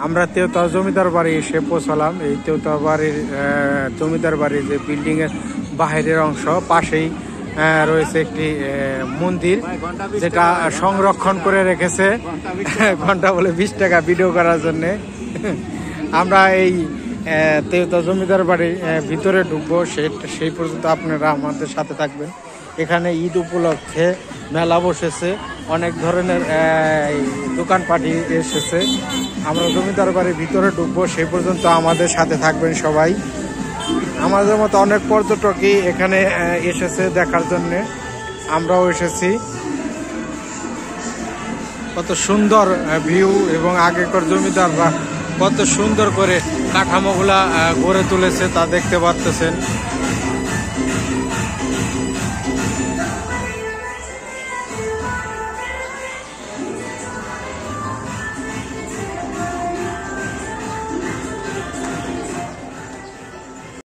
আমরা তেওতাও জমিদার বাড়ি এসে পৌঁছালাম। এই তেওতাও বাড়ির জমিদার বাড়ির যে বিল্ডিং এর বাহিরের অংশ, পাশেই রয়েছে একটি মন্দির যেটা সংরক্ষণ করে রেখেছে ঘন্টা বলে 20 টাকা ভিডিও করার জন্য। আমরা এই তেওতাও জমিদার বাড়ির ভিতরে ঢুকবো, সেই পর্যন্ত আপনারা আমাদের সাথে থাকবেন। এখানে ঈদ উপলক্ষে মেলা বসেছে, অনেক ধরনের দোকানপাটি এসেছে। আমরা জমিদার বাড়ির ভিতরে ঢুকবো, সেই পর্যন্ত আমাদের সাথে থাকবেন সবাই। আমাদের মতো অনেক পর্যটকই এখানে এসেছে দেখার জন্যে, আমরাও এসেছি। কত সুন্দর ভিউ এবং আগেকার জমিদাররা কত সুন্দর করে কাঠামোগুলা গড়ে তুলেছে তা দেখতে পাচ্ছেন।